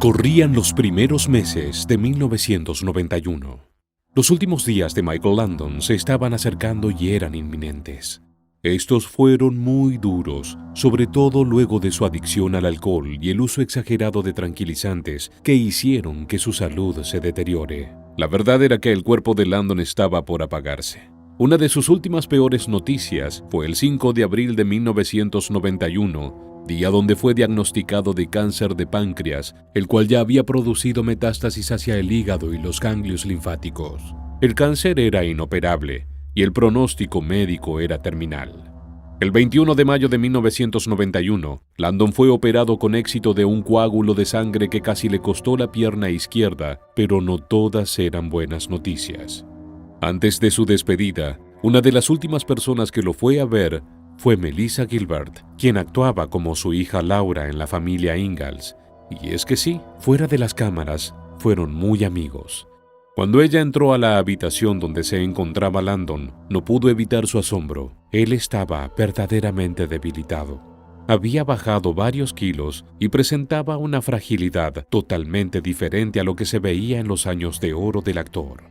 Corrían los primeros meses de 1991. Los últimos días de Michael Landon se estaban acercando y eran inminentes. Estos fueron muy duros, sobre todo luego de su adicción al alcohol y el uso exagerado de tranquilizantes que hicieron que su salud se deteriore. La verdad era que el cuerpo de Landon estaba por apagarse. Una de sus últimas peores noticias fue el 5 de abril de 1991, día donde fue diagnosticado de cáncer de páncreas, el cual ya había producido metástasis hacia el hígado y los ganglios linfáticos. El cáncer era inoperable y el pronóstico médico era terminal. El 21 de mayo de 1991, Landon fue operado con éxito de un coágulo de sangre que casi le costó la pierna izquierda, pero no todas eran buenas noticias. Antes de su despedida, una de las últimas personas que lo fue a ver fue Melissa Gilbert, quien actuaba como su hija Laura en la familia Ingalls. Y es que sí, fuera de las cámaras, fueron muy amigos. Cuando ella entró a la habitación donde se encontraba Landon, no pudo evitar su asombro. Él estaba verdaderamente debilitado. Había bajado varios kilos y presentaba una fragilidad totalmente diferente a lo que se veía en los años de oro del actor.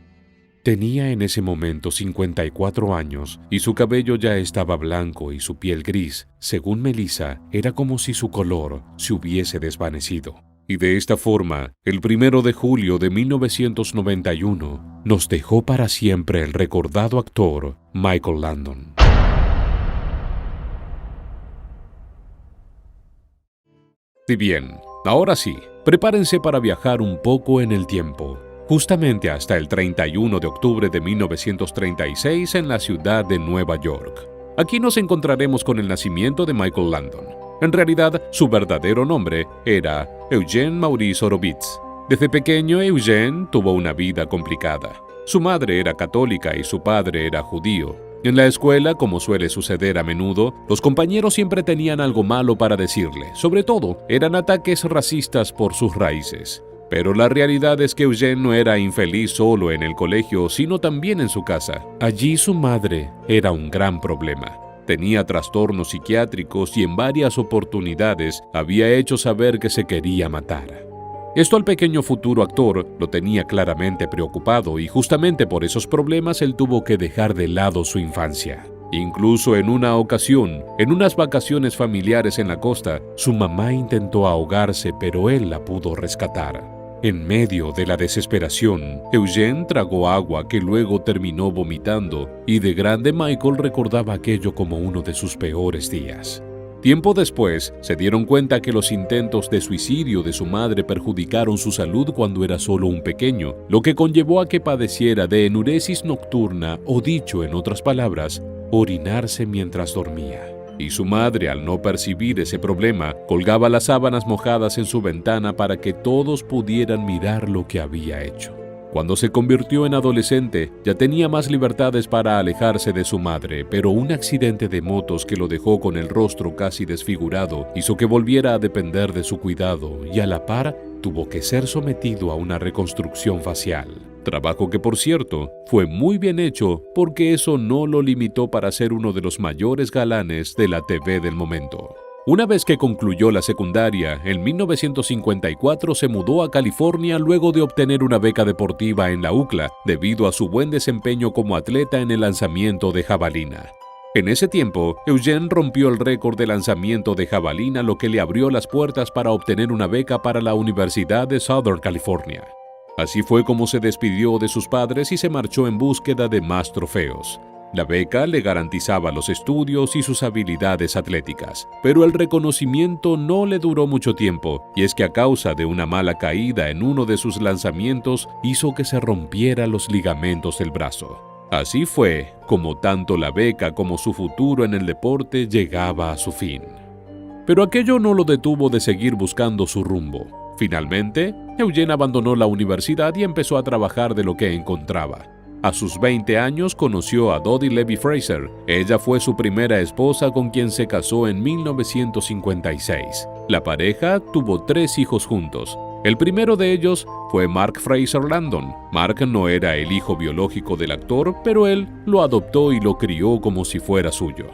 Tenía en ese momento 54 años y su cabello ya estaba blanco y su piel gris. Según Melissa, era como si su color se hubiese desvanecido. Y de esta forma, el 1 de julio de 1991, nos dejó para siempre el recordado actor Michael Landon. Y bien, ahora sí, prepárense para viajar un poco en el tiempo. Justamente hasta el 31 de octubre de 1936 en la ciudad de Nueva York. Aquí nos encontraremos con el nacimiento de Michael Landon. En realidad, su verdadero nombre era Eugene Maurice Horowitz. Desde pequeño, Eugene tuvo una vida complicada. Su madre era católica y su padre era judío. En la escuela, como suele suceder a menudo, los compañeros siempre tenían algo malo para decirle. Sobre todo, eran ataques racistas por sus raíces. Pero la realidad es que Eugene no era infeliz solo en el colegio, sino también en su casa. Allí su madre era un gran problema. Tenía trastornos psiquiátricos y en varias oportunidades había hecho saber que se quería matar. Esto al pequeño futuro actor lo tenía claramente preocupado y justamente por esos problemas él tuvo que dejar de lado su infancia. Incluso en una ocasión, en unas vacaciones familiares en la costa, su mamá intentó ahogarse, pero él la pudo rescatar. En medio de la desesperación, Eugene tragó agua que luego terminó vomitando y de grande Michael recordaba aquello como uno de sus peores días. Tiempo después, se dieron cuenta que los intentos de suicidio de su madre perjudicaron su salud cuando era solo un pequeño, lo que conllevó a que padeciera de enuresis nocturna o dicho en otras palabras, orinarse mientras dormía. Y su madre, al no percibir ese problema, colgaba las sábanas mojadas en su ventana para que todos pudieran mirar lo que había hecho. Cuando se convirtió en adolescente, ya tenía más libertades para alejarse de su madre, pero un accidente de motos que lo dejó con el rostro casi desfigurado hizo que volviera a depender de su cuidado y a la par tuvo que ser sometido a una reconstrucción facial. Trabajo que, por cierto, fue muy bien hecho porque eso no lo limitó para ser uno de los mayores galanes de la TV del momento. Una vez que concluyó la secundaria, en 1954 se mudó a California luego de obtener una beca deportiva en la UCLA debido a su buen desempeño como atleta en el lanzamiento de jabalina. En ese tiempo, Eugene rompió el récord de lanzamiento de jabalina, lo que le abrió las puertas para obtener una beca para la Universidad de Southern California. Así fue como se despidió de sus padres y se marchó en búsqueda de más trofeos. La beca le garantizaba los estudios y sus habilidades atléticas, pero el reconocimiento no le duró mucho tiempo, y es que a causa de una mala caída en uno de sus lanzamientos hizo que se rompiera los ligamentos del brazo. Así fue como tanto la beca como su futuro en el deporte llegaba a su fin. Pero aquello no lo detuvo de seguir buscando su rumbo. Finalmente, Eugene abandonó la universidad y empezó a trabajar de lo que encontraba. A sus 20 años conoció a Dodie Levy Fraser. Ella fue su primera esposa con quien se casó en 1956. La pareja tuvo 3 hijos juntos. El primero de ellos fue Mark Fraser Landon. Mark no era el hijo biológico del actor, pero él lo adoptó y lo crió como si fuera suyo.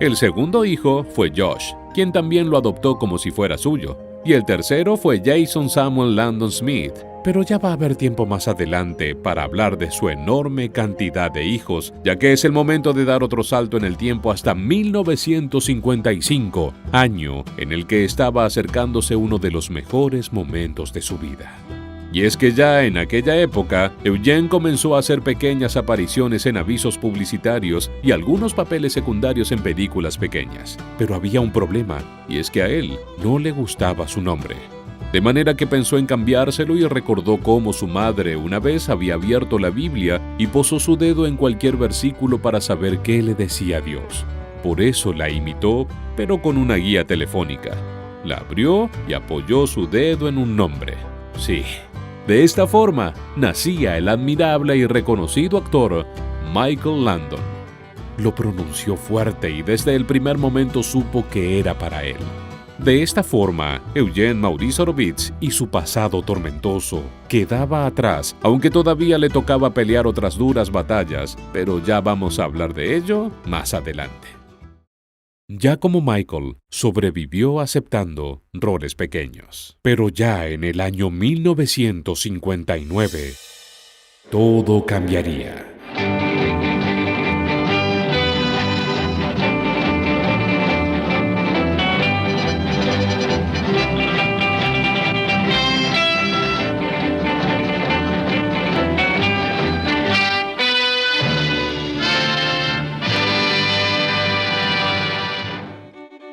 El segundo hijo fue Josh, quien también lo adoptó como si fuera suyo. y el tercero fue Jason Samuel Landon Smith, pero ya va a haber tiempo más adelante para hablar de su enorme cantidad de hijos, ya que es el momento de dar otro salto en el tiempo hasta 1955, año en el que estaba acercándose uno de los mejores momentos de su vida. Y es que ya en aquella época, Eugene comenzó a hacer pequeñas apariciones en avisos publicitarios y algunos papeles secundarios en películas pequeñas. Pero había un problema, y es que a él no le gustaba su nombre. De manera que pensó en cambiárselo y recordó cómo su madre una vez había abierto la Biblia y posó su dedo en cualquier versículo para saber qué le decía Dios. Por eso la imitó, pero con una guía telefónica. La abrió y apoyó su dedo en un nombre. Sí. De esta forma, nacía el admirable y reconocido actor Michael Landon. Lo pronunció fuerte y desde el primer momento supo que era para él. De esta forma, Eugene Maurice Horowitz y su pasado tormentoso quedaba atrás, aunque todavía le tocaba pelear otras duras batallas, pero ya vamos a hablar de ello más adelante. Ya como Michael, sobrevivió aceptando roles pequeños. Pero ya en el año 1959, todo cambiaría.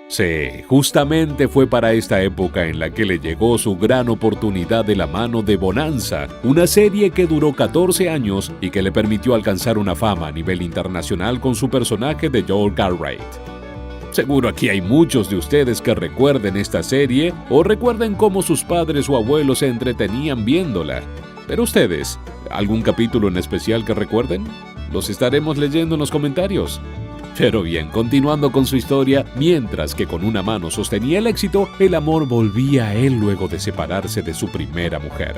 Sí, justamente fue para esta época en la que le llegó su gran oportunidad de la mano de Bonanza, una serie que duró 14 años y que le permitió alcanzar una fama a nivel internacional con su personaje de Joel Cartwright. Seguro aquí hay muchos de ustedes que recuerden esta serie o recuerden cómo sus padres o abuelos se entretenían viéndola. Pero ustedes, ¿algún capítulo en especial que recuerden? Los estaremos leyendo en los comentarios. Pero bien, continuando con su historia, mientras que con una mano sostenía el éxito, el amor volvía a él luego de separarse de su primera mujer.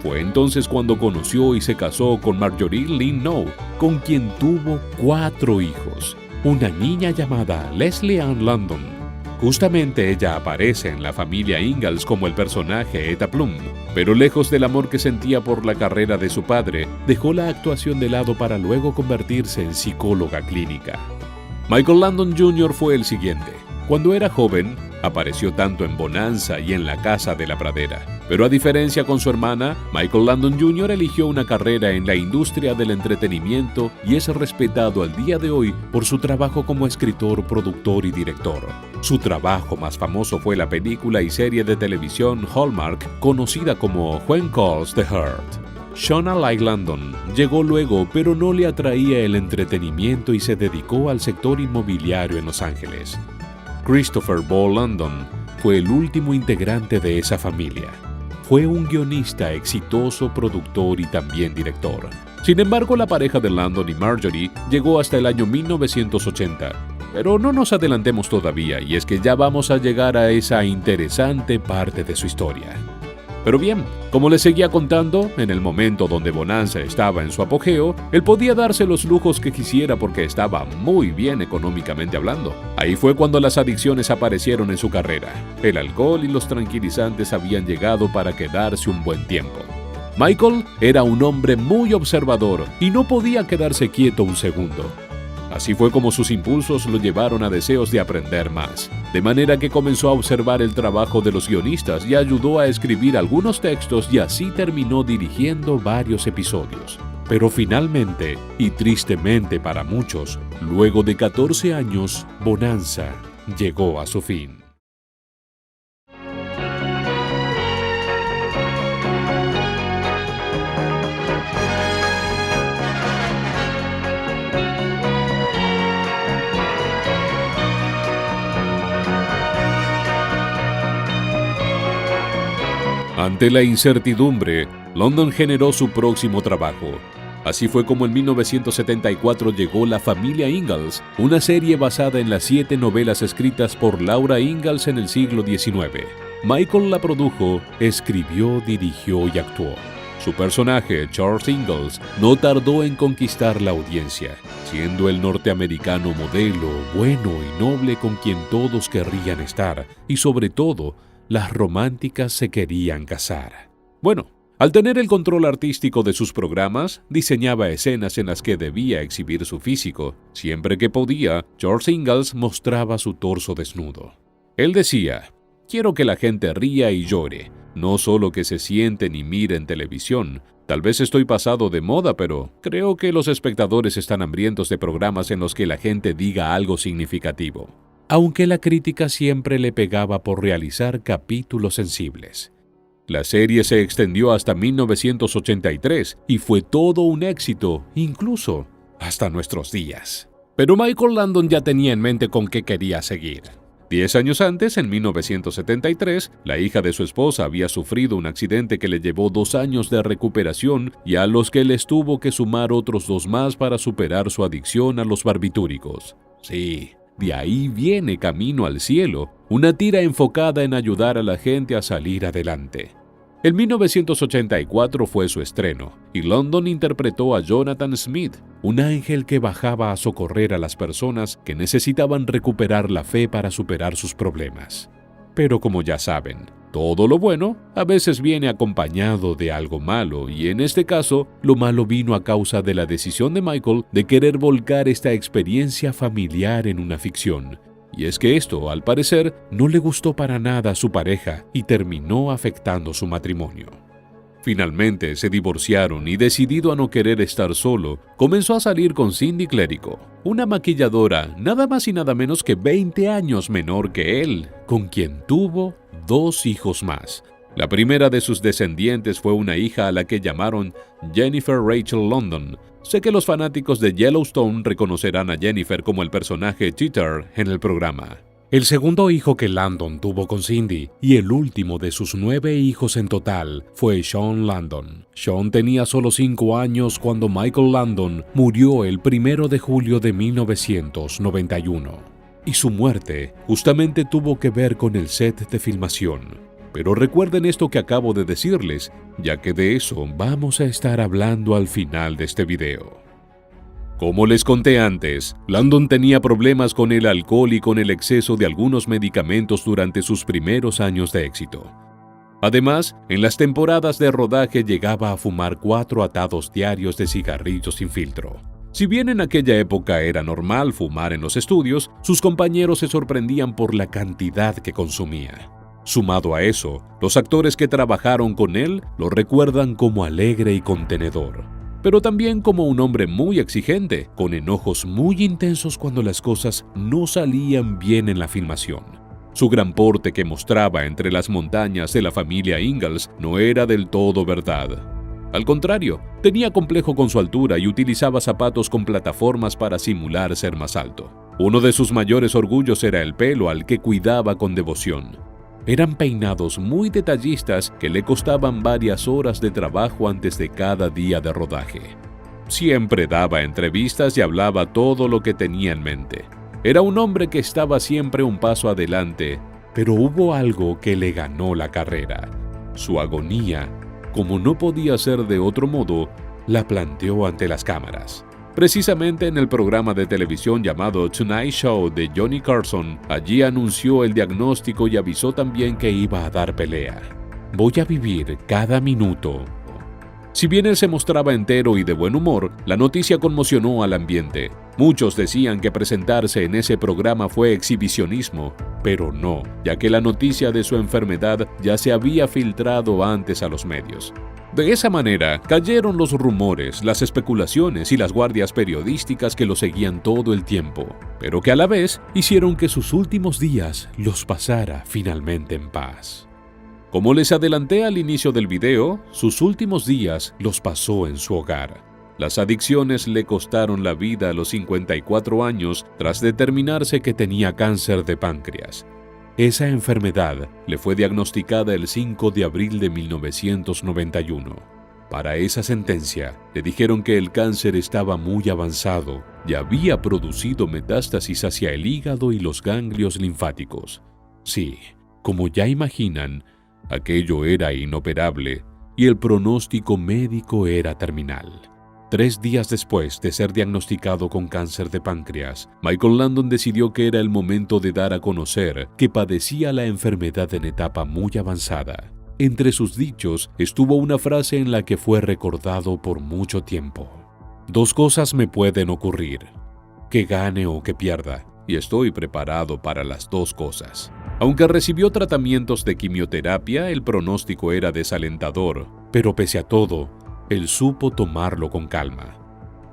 Fue entonces cuando conoció y se casó con Marjorie Lynn Know, con quien tuvo 4 hijos. Una niña llamada Leslie Ann Landon. Justamente ella aparece en la familia Ingalls como el personaje Etta Plum, pero lejos del amor que sentía por la carrera de su padre, dejó la actuación de lado para luego convertirse en psicóloga clínica. Michael Landon Jr. fue el siguiente. Cuando era joven, apareció tanto en Bonanza y en La Casa de la Pradera. Pero a diferencia con su hermana, Michael Landon Jr. eligió una carrera en la industria del entretenimiento y es respetado al día de hoy por su trabajo como escritor, productor y director. Su trabajo más famoso fue la película y serie de televisión Hallmark, conocida como When Calls the Heart. Shona Like Landon llegó luego, pero no le atraía el entretenimiento y se dedicó al sector inmobiliario en Los Ángeles. Christopher Ball Landon fue el último integrante de esa familia. Fue un guionista exitoso, productor y también director. Sin embargo, la pareja de Landon y Marjorie llegó hasta el año 1980. Pero no nos adelantemos todavía, y es que ya vamos a llegar a esa interesante parte de su historia. Pero bien, como les seguía contando, en el momento donde Bonanza estaba en su apogeo, él podía darse los lujos que quisiera porque estaba muy bien económicamente hablando. Ahí fue cuando las adicciones aparecieron en su carrera. El alcohol y los tranquilizantes habían llegado para quedarse un buen tiempo. Michael era un hombre muy observador y no podía quedarse quieto un segundo. Así fue como sus impulsos lo llevaron a deseos de aprender más, de manera que comenzó a observar el trabajo de los guionistas y ayudó a escribir algunos textos y así terminó dirigiendo varios episodios. Pero finalmente, y tristemente para muchos, luego de 14 años, Bonanza llegó a su fin. Ante la incertidumbre, Landon generó su próximo trabajo. Así fue como en 1974 llegó La Familia Ingalls, una serie basada en las 7 novelas escritas por Laura Ingalls en el siglo XIX. Michael la produjo, escribió, dirigió y actuó. Su personaje, Charles Ingalls, no tardó en conquistar la audiencia, siendo el norteamericano modelo, bueno y noble con quien todos querrían estar, y sobre todo, las románticas se querían casar. Bueno, al tener el control artístico de sus programas, diseñaba escenas en las que debía exhibir su físico. Siempre que podía, George Ingalls mostraba su torso desnudo. Él decía: «Quiero que la gente ría y llore, no solo que se sienten y miren televisión. Tal vez estoy pasado de moda, pero creo que los espectadores están hambrientos de programas en los que la gente diga algo significativo». Aunque la crítica siempre le pegaba por realizar capítulos sensibles. La serie se extendió hasta 1983 y fue todo un éxito, incluso hasta nuestros días. Pero Michael Landon ya tenía en mente con qué quería seguir. 10 años antes, en 1973, la hija de su esposa había sufrido un accidente que le llevó 2 años de recuperación y a los que les tuvo que sumar otros 2 más para superar su adicción a los barbitúricos. Sí, de ahí viene Camino al Cielo, una tira enfocada en ayudar a la gente a salir adelante. En 1984 fue su estreno, y Landon interpretó a Jonathan Smith, un ángel que bajaba a socorrer a las personas que necesitaban recuperar la fe para superar sus problemas. Pero como ya saben, todo lo bueno a veces viene acompañado de algo malo, y en este caso, lo malo vino a causa de la decisión de Michael de querer volcar esta experiencia familiar en una ficción. Y es que esto, al parecer, no le gustó para nada a su pareja y terminó afectando su matrimonio. Finalmente se divorciaron y, decidido a no querer estar solo, comenzó a salir con Cindy Clerico, una maquilladora nada más y nada menos que 20 años menor que él, con quien tuvo 2 hijos más. La primera de sus descendientes fue una hija a la que llamaron Jennifer Rachel London. Sé que los fanáticos de Yellowstone reconocerán a Jennifer como el personaje Teeter en el programa. El segundo hijo que Landon tuvo con Cindy, y el último de sus 9 hijos en total, fue Sean Landon. Sean tenía solo 5 años cuando Michael Landon murió el 1 de julio de 1991. Y su muerte justamente tuvo que ver con el set de filmación. Pero recuerden esto que acabo de decirles, ya que de eso vamos a estar hablando al final de este video. Como les conté antes, Landon tenía problemas con el alcohol y con el exceso de algunos medicamentos durante sus primeros años de éxito. Además, en las temporadas de rodaje llegaba a fumar 4 atados diarios de cigarrillos sin filtro. Si bien en aquella época era normal fumar en los estudios, sus compañeros se sorprendían por la cantidad que consumía. Sumado a eso, los actores que trabajaron con él lo recuerdan como alegre y contenedor, pero también como un hombre muy exigente, con enojos muy intensos cuando las cosas no salían bien en la filmación. Su gran porte que mostraba entre las montañas de la familia Ingalls no era del todo verdad. Al contrario, tenía complejo con su altura y utilizaba zapatos con plataformas para simular ser más alto. Uno de sus mayores orgullos era el pelo, al que cuidaba con devoción. Eran peinados muy detallistas que le costaban varias horas de trabajo antes de cada día de rodaje. Siempre daba entrevistas y hablaba todo lo que tenía en mente. Era un hombre que estaba siempre un paso adelante, pero hubo algo que le ganó la carrera. Su agonía, como no podía ser de otro modo, la planteó ante las cámaras. Precisamente en el programa de televisión llamado Tonight Show de Johnny Carson, allí anunció el diagnóstico y avisó también que iba a dar pelea. «Voy a vivir cada minuto». Si bien él se mostraba entero y de buen humor, la noticia conmocionó al ambiente. Muchos decían que presentarse en ese programa fue exhibicionismo, pero no, ya que la noticia de su enfermedad ya se había filtrado antes a los medios. De esa manera, cayeron los rumores, las especulaciones y las guardias periodísticas que lo seguían todo el tiempo, pero que a la vez hicieron que sus últimos días los pasara finalmente en paz. Como les adelanté al inicio del video, sus últimos días los pasó en su hogar. Las adicciones le costaron la vida a los 54 años tras determinarse que tenía cáncer de páncreas. Esa enfermedad le fue diagnosticada el 5 de abril de 1991. Para esa sentencia, le dijeron que el cáncer estaba muy avanzado y había producido metástasis hacia el hígado y los ganglios linfáticos. Sí, como ya imaginan, aquello era inoperable y el pronóstico médico era terminal. 3 días después de ser diagnosticado con cáncer de páncreas, Michael Landon decidió que era el momento de dar a conocer que padecía la enfermedad en etapa muy avanzada. Entre sus dichos estuvo una frase en la que fue recordado por mucho tiempo. 2 cosas me pueden ocurrir, que gane o que pierda, y estoy preparado para las 2 cosas. Aunque recibió tratamientos de quimioterapia, el pronóstico era desalentador, pero pese a todo, él supo tomarlo con calma.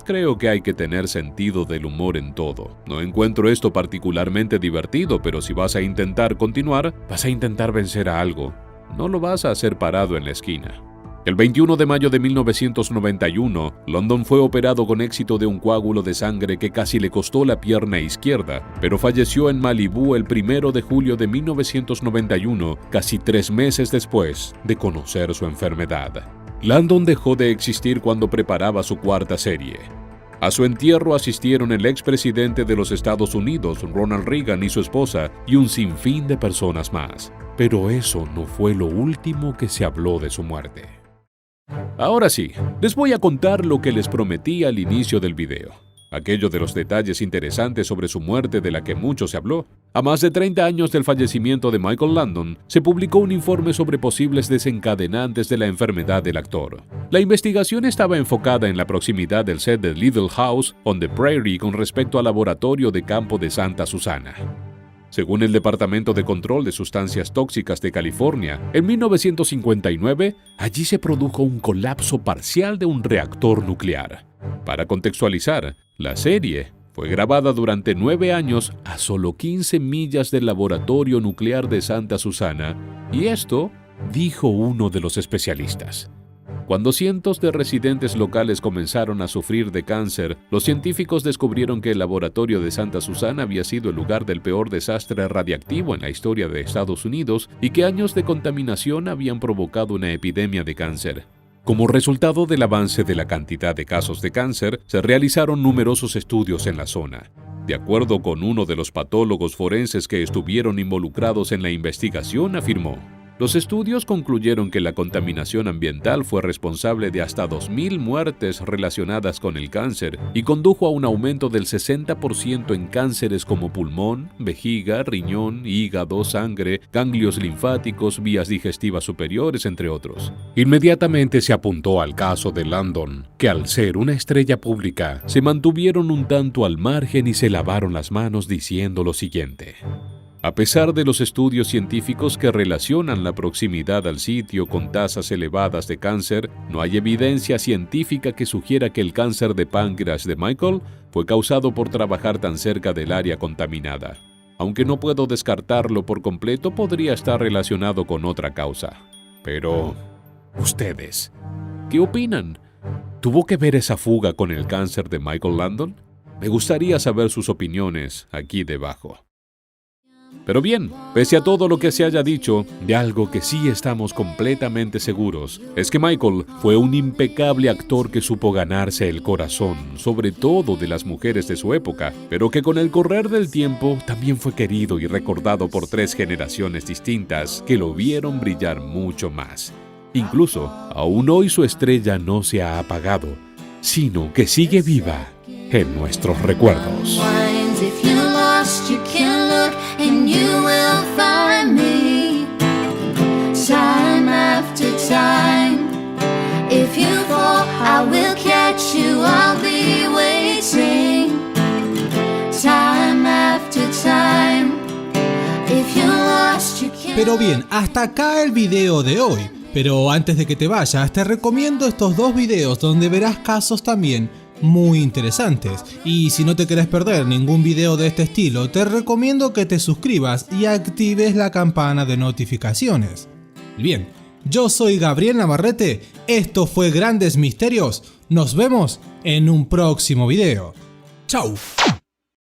Creo que hay que tener sentido del humor en todo. No encuentro esto particularmente divertido, pero si vas a intentar continuar, vas a intentar vencer a algo. No lo vas a hacer parado en la esquina. El 21 de mayo de 1991, Landon fue operado con éxito de un coágulo de sangre que casi le costó la pierna izquierda, pero falleció en Malibú el 1 de julio de 1991, casi 3 meses después de conocer su enfermedad. Landon dejó de existir cuando preparaba su 4ª serie. A su entierro asistieron el expresidente de los Estados Unidos, Ronald Reagan, y su esposa, y un sinfín de personas más. Pero eso no fue lo último que se habló de su muerte. Ahora sí, les voy a contar lo que les prometí al inicio del video. Aquello de los detalles interesantes sobre su muerte de la que mucho se habló. A más de 30 años del fallecimiento de Michael Landon, se publicó un informe sobre posibles desencadenantes de la enfermedad del actor. La investigación estaba enfocada en la proximidad del set de Little House on the Prairie con respecto al laboratorio de campo de Santa Susana. Según el Departamento de Control de Sustancias Tóxicas de California, en 1959, allí se produjo un colapso parcial de un reactor nuclear. Para contextualizar, la serie fue grabada durante 9 años a solo 15 millas del laboratorio nuclear de Santa Susana, y esto dijo uno de los especialistas. Cuando cientos de residentes locales comenzaron a sufrir de cáncer, los científicos descubrieron que el laboratorio de Santa Susana había sido el lugar del peor desastre radiactivo en la historia de Estados Unidos y que años de contaminación habían provocado una epidemia de cáncer. Como resultado del avance de la cantidad de casos de cáncer, se realizaron numerosos estudios en la zona. De acuerdo con uno de los patólogos forenses que estuvieron involucrados en la investigación, afirmó: los estudios concluyeron que la contaminación ambiental fue responsable de hasta 2.000 muertes relacionadas con el cáncer y condujo a un aumento del 60% en cánceres como pulmón, vejiga, riñón, hígado, sangre, ganglios linfáticos, vías digestivas superiores, entre otros. Inmediatamente se apuntó al caso de Landon, que al ser una estrella pública, se mantuvieron un tanto al margen y se lavaron las manos diciendo lo siguiente: a pesar de los estudios científicos que relacionan la proximidad al sitio con tasas elevadas de cáncer, no hay evidencia científica que sugiera que el cáncer de páncreas de Michael fue causado por trabajar tan cerca del área contaminada. Aunque no puedo descartarlo por completo, podría estar relacionado con otra causa. Pero, ¿ustedes qué opinan? ¿Tuvo que ver esa fuga con el cáncer de Michael Landon? Me gustaría saber sus opiniones aquí debajo. Pero bien, pese a todo lo que se haya dicho, de algo que sí estamos completamente seguros, es que Michael fue un impecable actor que supo ganarse el corazón, sobre todo de las mujeres de su época, pero que con el correr del tiempo también fue querido y recordado por 3 generaciones distintas que lo vieron brillar mucho más. Incluso, aún hoy su estrella no se ha apagado, sino que sigue viva en nuestros recuerdos. And you will find me time after time. If you fall, I will catch you. I'll be waiting time after time. If you lost, you can't. Pero bien, hasta acá el video de hoy. Pero antes de que te vayas, te recomiendo estos 2 videos donde verás casos también muy interesantes. Y si no te querés perder ningún video de este estilo, te recomiendo que te suscribas y actives la campana de notificaciones. Bien, yo soy Gabriel Navarrete, esto fue Grandes Misterios, nos vemos en un próximo video. ¡Chau!